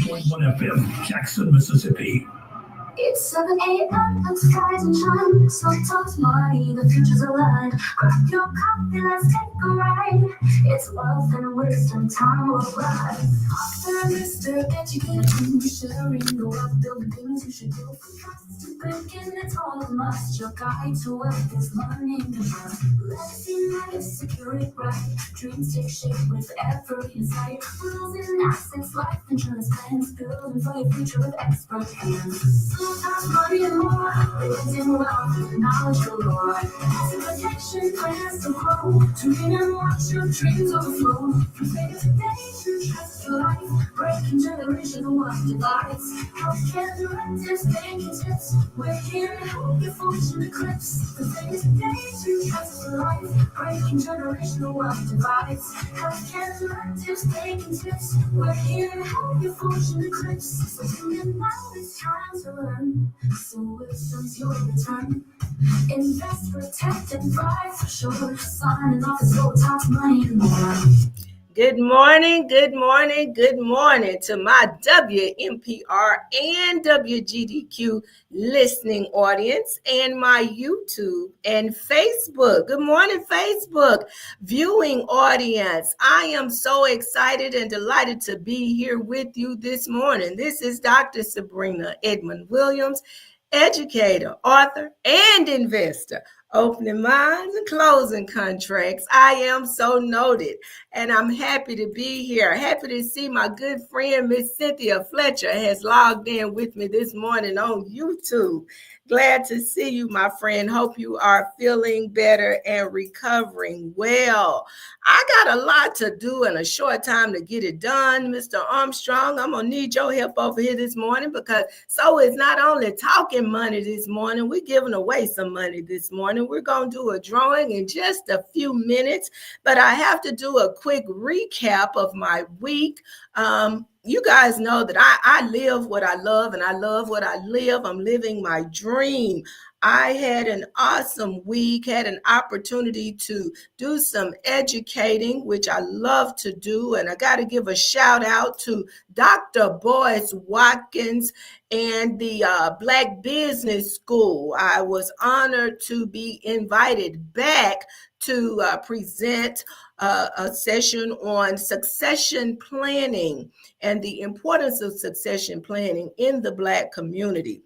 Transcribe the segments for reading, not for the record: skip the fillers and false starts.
90.1 FM, Jackson, Mississippi. It's 7 a.m. and skies and shine. So talks money, the future's alive. Grab your coffee, let's take a ride. It's wealth and wisdom, time will fly. Author, Mr. Educator, sharing the wealth, building things you should do. From trust to banking, it's all a must. Your guide to wealth is learning to trust. Legacy matters, secure it right. Dreams take shape with every insight. Rules and assets, life insurance plans, building for your future with expert hands. Sometimes money and more, raising wealth with knowledge galore. Asset protection plans to grow, dream and watch your dreams overflow. From faith to day to trust to life, breaking generational wealth divides. Healthcare directives, banking tips, we're here to help your fortune eclipse. From faith to day to trust to life, breaking generational wealth divides. Healthcare directives, banking tips, we're here to help your fortune eclipse. So tune in now, it's time to learn. So wisdom's your return. Invest, protect, and thrive for sure. Signing off is low talk money and more. Good morning, good morning, good morning to my WMPR and WGDQ listening audience and my YouTube and Facebook. Good morning, Facebook viewing audience. I am so excited and delighted to be here with you this morning. This is Dr. Sabrina Edmond Williams, educator, author, and investor. Opening minds and closing contracts. I am so noted, and I'm happy to be here. Happy to see my good friend, Miss Cynthia Fletcher, has logged in with me this morning on YouTube. Glad to see you, my friend. Hope you are feeling better and recovering well. I got a lot to do in a short time to get it done, Mr. Armstrong. I'm going to need your help over here this morning because so is not only talking money this morning, we're giving away some money this morning. We're going to do a drawing in just a few minutes, but I have to do a quick recap of my week. You guys know that I live what I love and I love what I live. I'm living my dream. I had an awesome week, had an opportunity to do some educating, which I love to do. And I got to give a shout out to Dr. Boyce Watkins and the Black Business School. I was honored to be invited back to present a session on succession planning and the importance of succession planning in the Black community.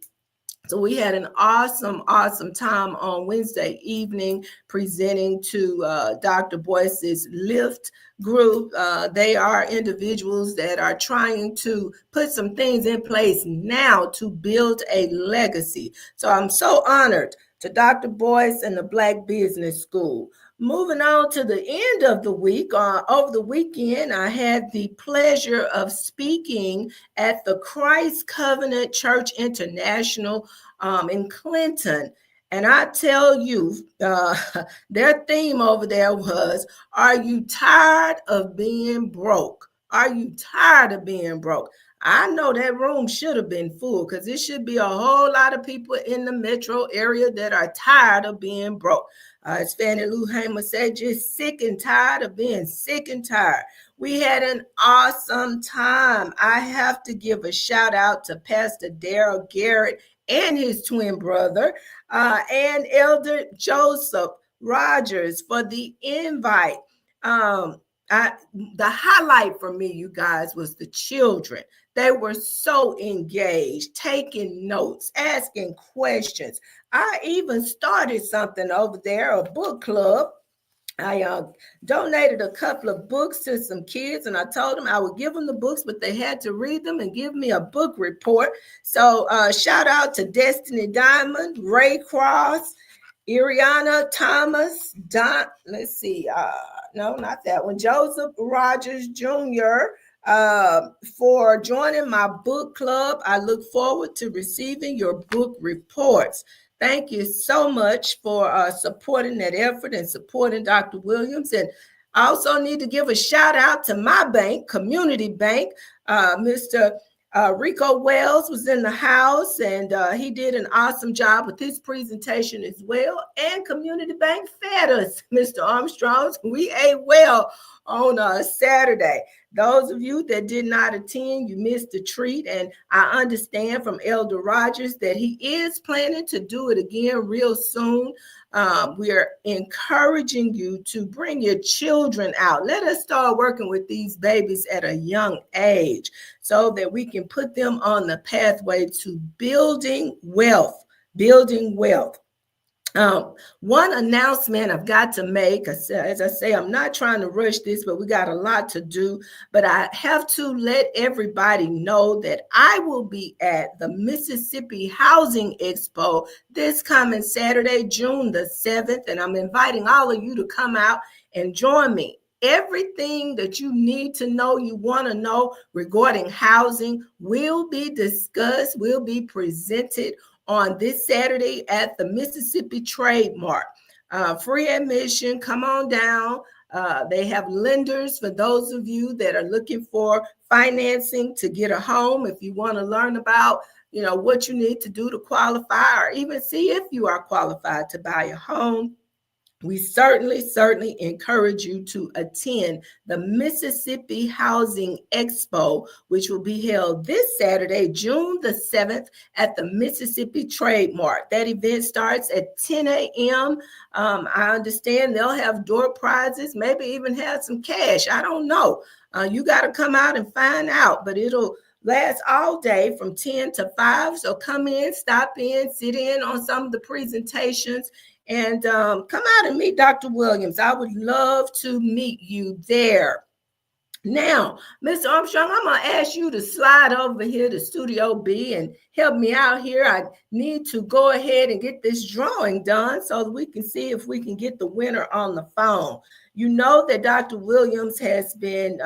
So we had an awesome time on Wednesday evening presenting to Dr. Boyce's Lift group. They are individuals that are trying to put some things in place now to build a legacy. So I'm so honored to Dr. Boyce and the Black Business School. Moving on to the end of the week, over the weekend, I had the pleasure of speaking at the Christ Covenant Church International in Clinton. And I tell you, their theme over there was, are you tired of being broke? Are you tired of being broke? I know that room should have been full because it should be a whole lot of people in the metro area that are tired of being broke. As Fannie Lou Hamer said, just sick and tired of being sick and tired. We had an awesome time. I have to give a shout out to Pastor Darrell Garrett and his twin brother and Elder Joseph Rogers for the invite. The highlight for me, you guys, was the children. They were so engaged, taking notes, asking questions. I even started something over there, a book club. I donated a couple of books to some kids, and I told them I would give them the books, but they had to read them and give me a book report. So shout out to Destiny Diamond, Ray Cross, Iriana Thomas, no, not that one, Joseph Rogers Jr., for joining my book club. I look forward to receiving your book reports. Thank you so much for supporting that effort and supporting Dr. Williams. And I also need to give a shout out to my bank, Community Bank. Mr. Rico Wells was in the house, and he did an awesome job with his presentation as well. And Community Bank fed us, Mr. Armstrong. We ate well on a Saturday. Those of you that did not attend, you missed the treat. And I understand from Elder Rogers that he is planning to do it again real soon. We are encouraging you to bring your children out. Let us start working with these babies at a young age so that we can put them on the pathway to building wealth. Building wealth. One announcement I've got to make, as I say, I'm not trying to rush this, but we got a lot to do. But I have to let everybody know that I will be at the Mississippi Housing Expo this coming Saturday, June the 7th, and I'm inviting all of you to come out and join me. Everything that you need to know, you want to know regarding housing will be discussed, will be presented on this Saturday at the Mississippi Trade Mart. Free admission, come on down. They have lenders for those of you that are looking for financing to get a home. If you want to learn about, what you need to do to qualify, or even see if you are qualified to buy a home, we certainly encourage you to attend the Mississippi Housing Expo, which will be held this Saturday, June the 7th at the Mississippi Trade Mart. That event starts at 10 a.m. I understand they'll have door prizes, maybe even have some cash. I don't know. You got to come out and find out, but it'll last all day from 10 to 5. So come in, stop in, sit in on some of the presentations, and come out and meet Dr. Williams. I would love to meet you there. Now, Mr. Armstrong, I'm going to ask you to slide over here to Studio B and help me out here. I need to go ahead and get this drawing done so that we can see if we can get the winner on the phone. You know that Dr. Williams has been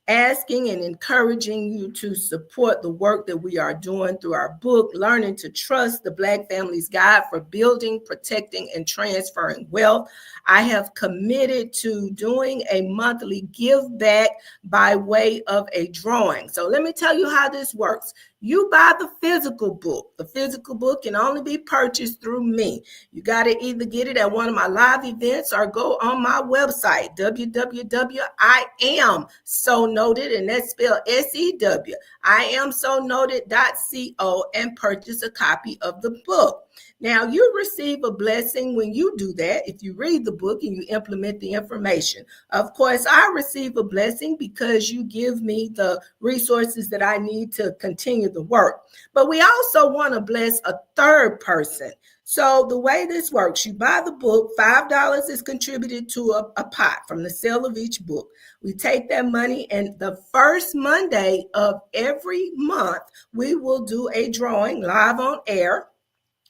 asking and encouraging you to support the work that we are doing through our book, Learning to Trust, the Black Family's Guide for Building, Protecting, and Transferring Wealth. I have committed to doing a monthly give back by way of a drawing. So let me tell you how this works. You buy the physical book. The physical book can only be purchased through me. You got to either get it at one of my live events or go on my website, www.IamSoNoted, and that's spelled S-E-W, IamSoNoted.co, and purchase a copy of the book. Now, you receive a blessing when you do that, if you read the book and you implement the information. Of course, I receive a blessing because you give me the resources that I need to continue the work. But we also want to bless a third person. So the way this works, you buy the book, $5 is contributed to a pot from the sale of each book. We take that money, and the first Monday of every month, we will do a drawing live on air.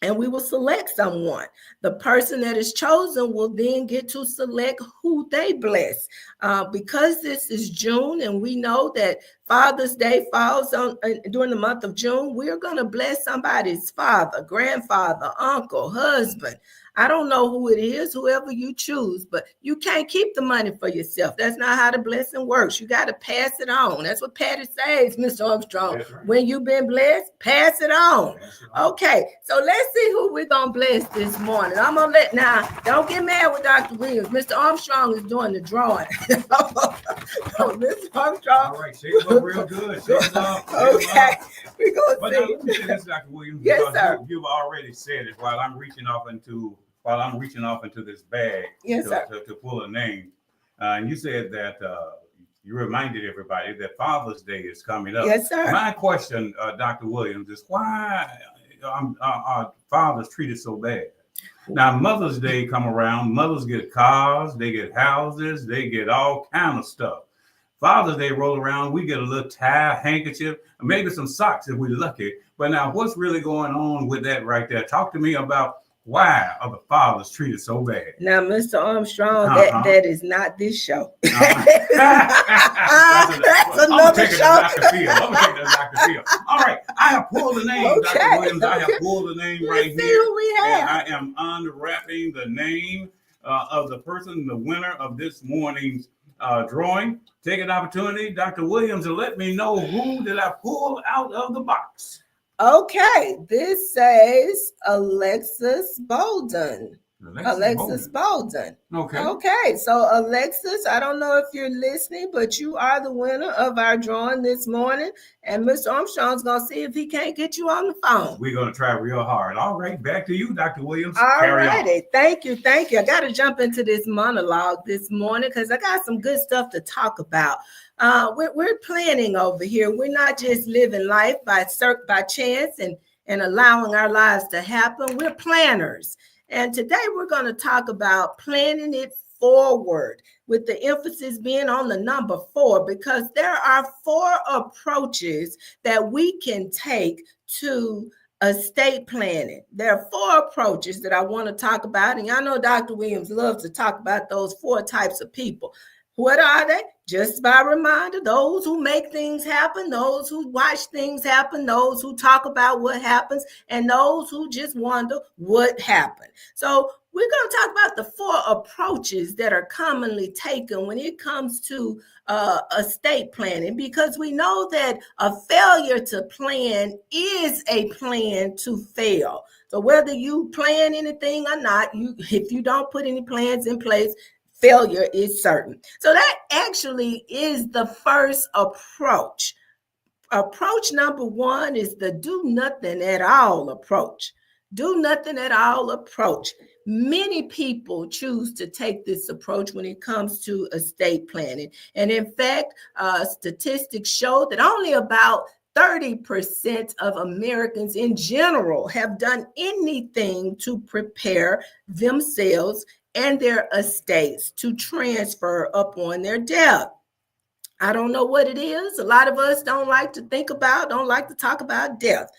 And we will select someone. The person that is chosen will then get to select who they bless. Because this is June and we know that Father's Day falls on during the month of June, we're going to bless somebody's father, grandfather, uncle, husband. I don't know who it is, whoever you choose, but you can't keep the money for yourself. That's not how the blessing works. You got to pass it on. That's what Patty says, Mr. Armstrong. Right. When you've been blessed, pass it on. Okay, so let's see who we're going to bless this morning. I'm going to now, don't get mad with Dr. Williams. Mr. Armstrong is doing the drawing. Mr. Armstrong. All right, shake it up real good. Shake it up. Okay, we're going to see. Now, let me say this, Dr. Williams. Yes, sir. You've already said it while I'm reaching off into this bag. Yes, sir. To pull a name. And you said that you reminded everybody that Father's Day is coming up. Yes, sir. My question, Dr. Williams, is why are fathers treated so bad? Now, Mother's Day come around, mothers get cars, they get houses, they get all kind of stuff. Father's Day roll around, we get a little tie, handkerchief, maybe some socks if we're lucky. But now, what's really going on with that right there? Talk to me about why are the fathers treated so bad? Now, Mr. Armstrong, that is not this show. That's another show. I'm going to take that to Dr. Phil. All right, I have pulled the name, Okay. Dr. Williams. I have pulled the name right Let's see here. who we have. And I am unwrapping the name of the person, the winner of this morning's drawing. Take an opportunity, Dr. Williams, to let me know who did I pull out of the box. Okay, this says Alexis Bolden. Alexis Bolden. Okay. Okay. So Alexis, I don't know if you're listening, but you are the winner of our drawing this morning. And Mr. Armstrong's going to see if he can't get you on the phone. We're going to try real hard. All right. Back to you, Dr. Williams. All Carry righty. on. Thank you. I got to jump into this monologue this morning because I got some good stuff to talk about. We're planning over here. We're not just living life by chance and allowing our lives to happen. We're planners. And today we're going to talk about planning it forward, with the emphasis being on the number 4, because there are 4 approaches that we can take to estate planning. There are 4 approaches that I want to talk about. And y'all know Dr. Williams loves to talk about those 4 types of people. What are they? Just by reminder, those who make things happen, those who watch things happen, those who talk about what happens, and those who just wonder what happened. So we're going to talk about the 4 approaches that are commonly taken when it comes to estate planning, because we know that a failure to plan is a plan to fail. So whether you plan anything or not, if you don't put any plans in place, failure is certain. So that actually is the first approach. Approach number 1 is the do nothing at all approach. Do nothing at all approach. Many people choose to take this approach when it comes to estate planning. And in fact, statistics show that only about 30% of Americans in general have done anything to prepare themselves and their estates to transfer upon their death. I don't know what it is. A lot of us don't like to talk about death.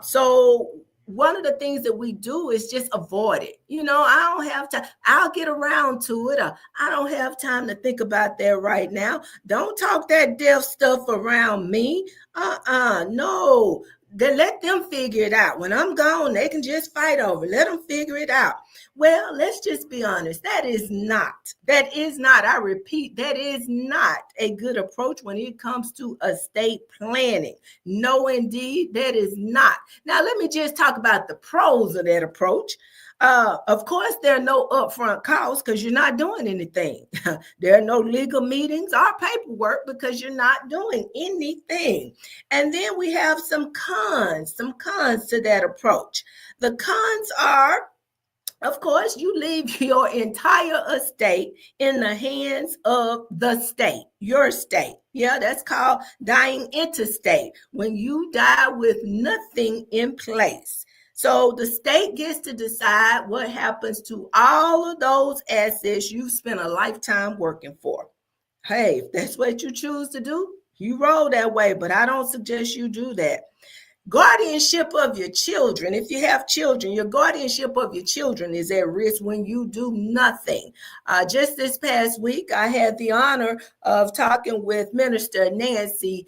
So one of the things that we do is just avoid it. I don't have time. I'll get around to it. I don't have time to think about that right now. Don't talk that death stuff around me. No. Then let them figure it out. When I'm gone, they can just fight over. Let them figure it out. Well, let's just be honest. That is not, I repeat, that is not a good approach when it comes to estate planning. No, indeed, that is not. Now, let me just talk about the pros of that approach. Of course, there are no upfront costs because you're not doing anything. There are no legal meetings or paperwork because you're not doing anything. And then we have some cons to that approach. The cons are, of course, you leave your entire estate in the hands of the state, your state. Yeah, that's called dying intestate, when you die with nothing in place. So the state gets to decide what happens to all of those assets you've spent a lifetime working for. Hey, if that's what you choose to do, you roll that way, but I don't suggest you do that. Guardianship of your children. If you have children, your guardianship of your children is at risk when you do nothing. Just this past week, I had the honor of talking with Minister Nancy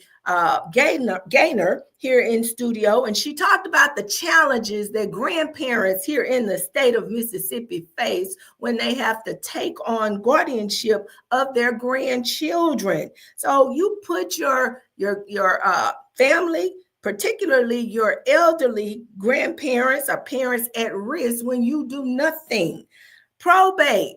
Gaynor here in studio, and she talked about the challenges that grandparents here in the state of Mississippi face when they have to take on guardianship of their grandchildren. So you put your family, particularly your elderly grandparents or parents, at risk when you do nothing. Probate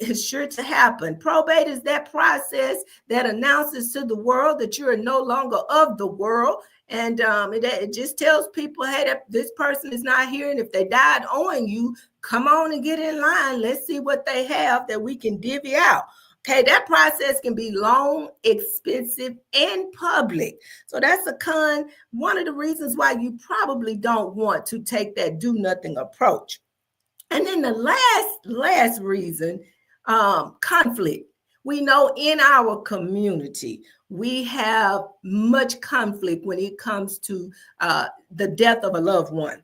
is sure to happen. Probate is that process that announces to the world that you are no longer of the world. And it just tells people, hey, this person is not here. And if they died on you, come on and get in line. Let's see what they have that we can divvy out. Okay, that process can be long, expensive, and public. So that's a con. One of the reasons why you probably don't want to take that do nothing approach. And then the last reason, conflict. We know in our community, we have much conflict when it comes to the death of a loved one.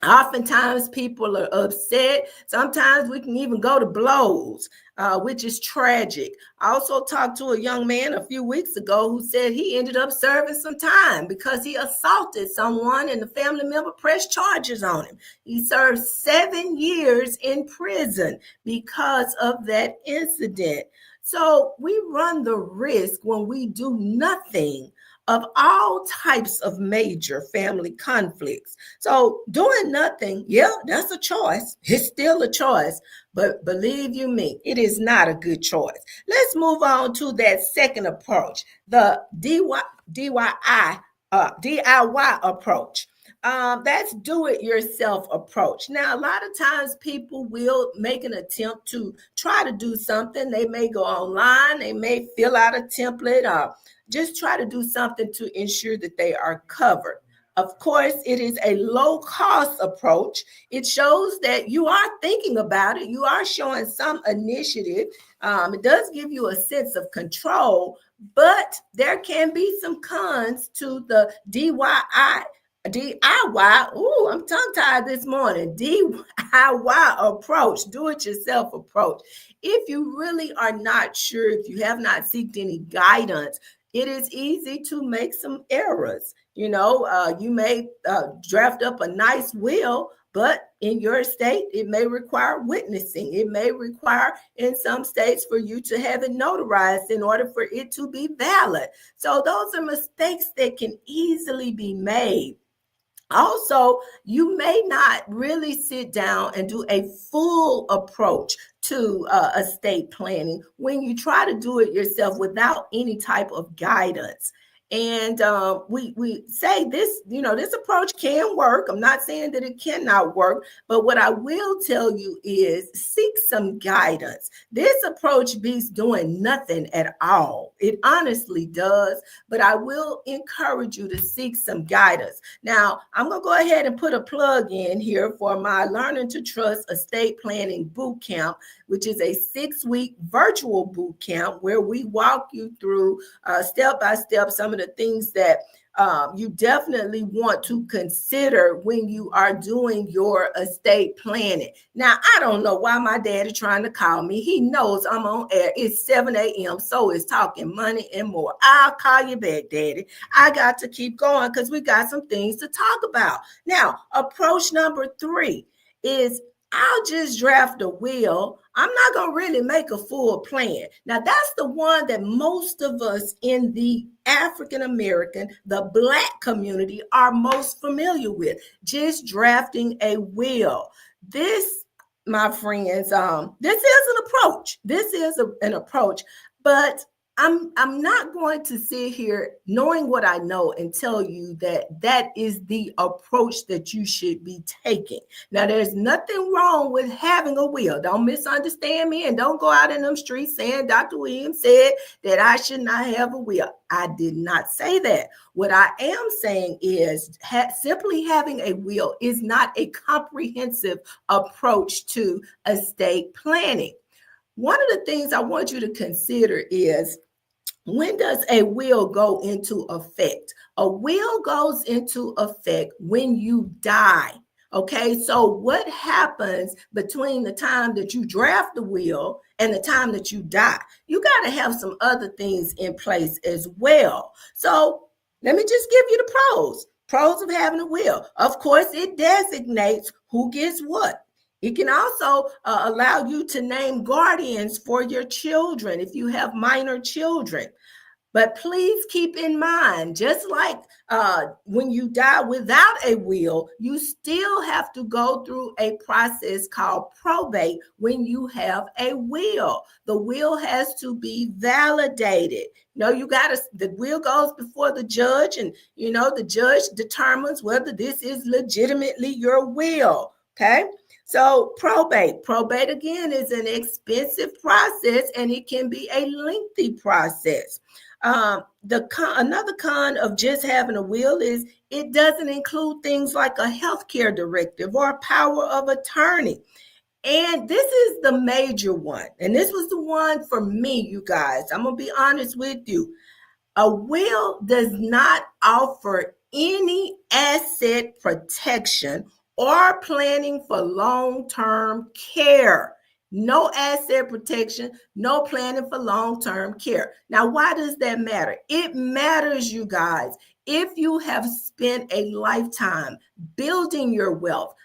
Oftentimes people are upset. Sometimes we can even go to blows, which is tragic. I also talked to a young man a few weeks ago who said he ended up serving some time because he assaulted someone and the family member pressed charges on him. He served 7 years in prison because of that incident. So we run the risk when we do nothing of all types of major family conflicts. So doing nothing, yeah, that's a choice. It's still a choice. But believe you me, it is not a good choice. Let's move on to that second approach, the DIY approach. That's do-it-yourself approach. Now, a lot of times people will make an attempt to try to do something. They may go online, they may fill out a template, or just try to do something to ensure that they are covered. Of course, it is a low-cost approach. It shows that you are thinking about it. You are showing some initiative. It does give you a sense of control, but there can be some cons to the DIY. Ooh, I'm tongue-tied this morning. DIY approach, do-it-yourself approach. If you really are not sure, if you have not sought any guidance, it is easy to make some errors. You may draft up a nice will, but in your state, it may require witnessing. It may require, in some states, for you to have it notarized in order for it to be valid. So those are mistakes that can easily be made. Also, you may not really sit down and do a full approach to estate planning when you try to do it yourself without any type of guidance. And we say this, this approach can work. I'm not saying that it cannot work, but what I will tell you is seek some guidance. This approach beats doing nothing at all. It honestly does, but I will encourage you to seek some guidance. Now, I'm going to go ahead and put a plug in here for my Learning to Trust Estate Planning Boot Camp, which is a 6-week virtual boot camp where we walk you through step by step some of the things that you definitely want to consider when you are doing your estate planning. Now, I don't know why my daddy trying to call me. He knows I'm on air. It's 7 a.m. So it's talking money and more. I'll call you back, Daddy. I got to keep going because we got some things to talk about. Now, approach number 3 is I'll just draft a will. I'm not going to really make a full plan. Now, that's the one that most of us in the African American, the Black community are most familiar with, just drafting a will. This, my friends, this is an approach. This is an approach, but I'm not going to sit here knowing what I know and tell you that is the approach that you should be taking. Now, there's nothing wrong with having a will. Don't misunderstand me and don't go out in them streets saying Dr. Williams said that I should not have a will. I did not say that. What I am saying is simply having a will is not a comprehensive approach to estate planning. One of the things I want you to consider is, when does a will go into effect? A will goes into effect when you die. Okay, so what happens between the time that you draft the will and the time that you die? You got to have some other things in place as well. So let me just give you the pros. Pros of having a will. Of course, it designates who gets what. It can also allow you to name guardians for your children if you have minor children. But please keep in mind, just like when you die without a will, you still have to go through a process called probate when you have a will. The will has to be validated. The will goes before the judge, and the judge determines whether this is legitimately your will. Okay. So probate again is an expensive process, and it can be a lengthy process. Another con of just having a will is it doesn't include things like a healthcare directive or a power of attorney. And this is the major one. And this was the one for me, you guys. I'm going to be honest with you. A will does not offer any asset protection or planning for long-term care. No asset protection, no planning for long-term care. Now, why does that matter? It matters, you guys, if you have spent a lifetime building your wealth,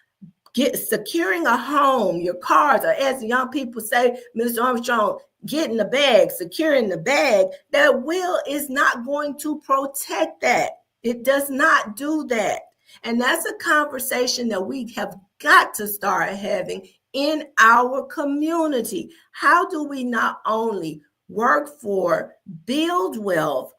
securing a home, your cars, or as young people say, Mr. Armstrong, getting the bag, securing the bag, that will is not going to protect that. It does not do that. And that's a conversation that we have got to start having in our community. How do we not only work for, build wealth,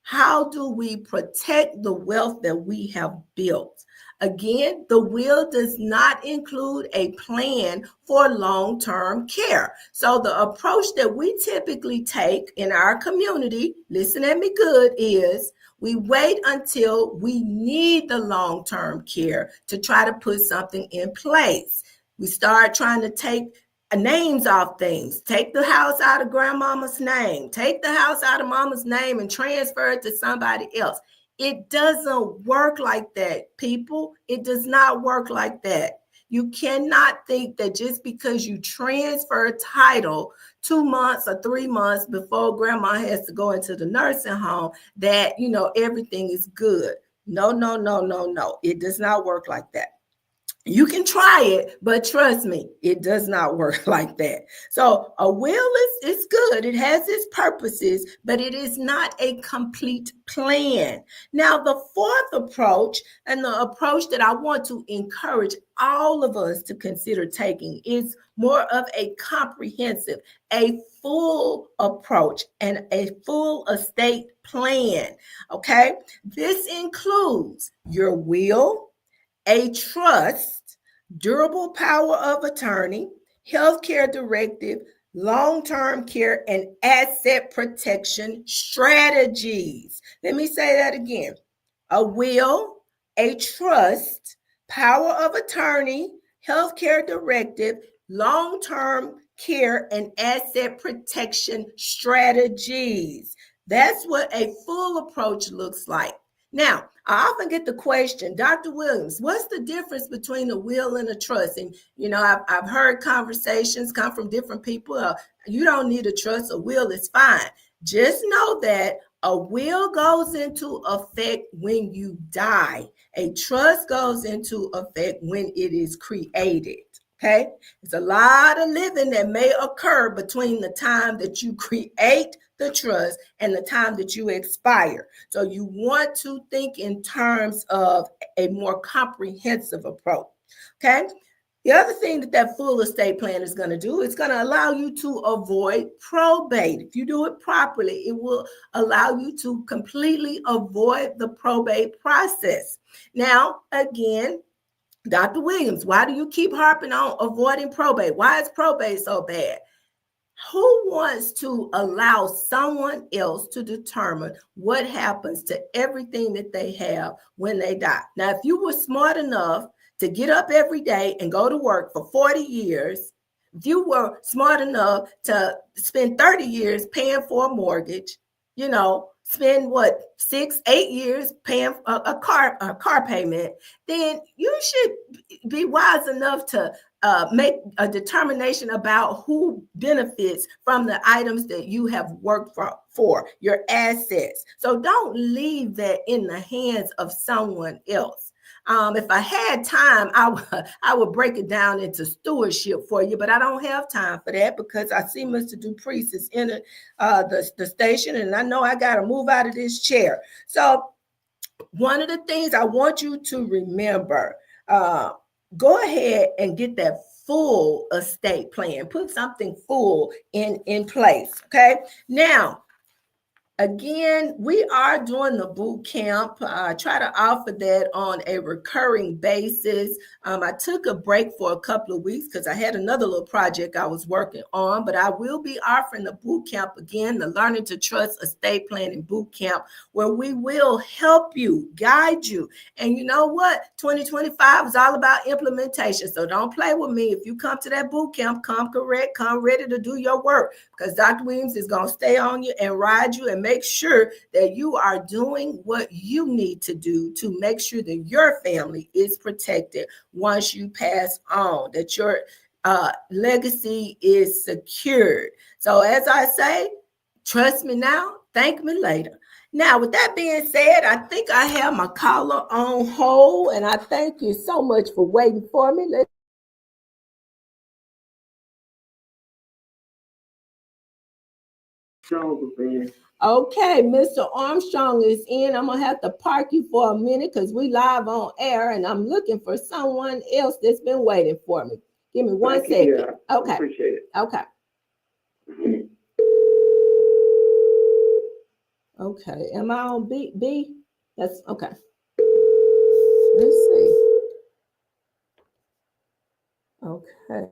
how do we protect the wealth that we have built? Again, the will does not include a plan for long-term care. So the approach that we typically take in our community, listen at me good, is we wait until we need the long-term care to try to put something in place. We start trying to take names off things. Take the house out of grandmama's name. Take the house out of mama's name and transfer it to somebody else. It doesn't work like that, people. It does not work like that. You cannot think that just because you transfer a title 2 months or 3 months before grandma has to go into the nursing home that, everything is good. No, no, no, no, no. It does not work like that. You can try it, but trust me, it does not work like that. So a will is good. It has its purposes, but it is not a complete plan. Now, the fourth approach, and the approach that I want to encourage all of us to consider taking, is more of a comprehensive, a full approach, and a full estate plan. Okay, this includes your will, a trust, durable power of attorney, healthcare directive, long-term care, and asset protection strategies. Let me say that again. A will, a trust, power of attorney, healthcare directive, long-term care, and asset protection strategies. That's what a full approach looks like. Now, I often get the question, Dr. Williams, what's the difference between a will and a trust? And, I've heard conversations come from different people. You don't need a trust. A will is fine. Just know that a will goes into effect when you die. A trust goes into effect when it is created. Okay? There's a lot of living that may occur between the time that you create the trust and the time that you expire. So you want to think in terms of a more comprehensive approach. Okay? The other thing that full estate plan is going to do, it's going to allow you to avoid probate. If you do it properly, it will allow you to completely avoid the probate process. Now, again, Dr. Williams, why do you keep harping on avoiding probate? Why is probate so bad? Who wants to allow someone else to determine what happens to everything that they have when they die? Now, if you were smart enough to get up every day and go to work for 40 years, if you were smart enough to spend 30 years paying for a mortgage, spend 6-8 years paying a car payment, then you should be wise enough to make a determination about who benefits from the items that you have worked for your assets. So don't leave that in the hands of someone else. If I had time, I would break it down into stewardship for you, but I don't have time for that because I see Mr. Dupriest is in the station, and I know I got to move out of this chair. So one of the things I want you to remember, go ahead and get that full estate plan. Put something full in place, okay? Now, again, we are doing the boot camp. I try to offer that on a recurring basis. I took a break for a couple of weeks because I had another little project I was working on, but I will be offering the boot camp again, the Learning to Trust Estate Planning Boot Camp, where we will help you, guide you. And you know what? 2025 is all about implementation. So don't play with me. If you come to that boot camp, come correct, come ready to do your work, because Dr. Williams is going to stay on you and ride you and make sure that you are doing what you need to do to make sure that your family is protected once you pass on, that your legacy is secured. So as I say, trust me now, thank me later. Now, with that being said, I think I have my caller on hold, and I thank you so much for waiting for me. Okay, Mr. Armstrong is in. I'm gonna have to park you for a minute because we live on air and I'm looking for someone else that's been waiting for me. Give me 1 second. Yeah, Okay. appreciate it. Okay. Okay. Am I on B? That's okay. Let's see. Okay.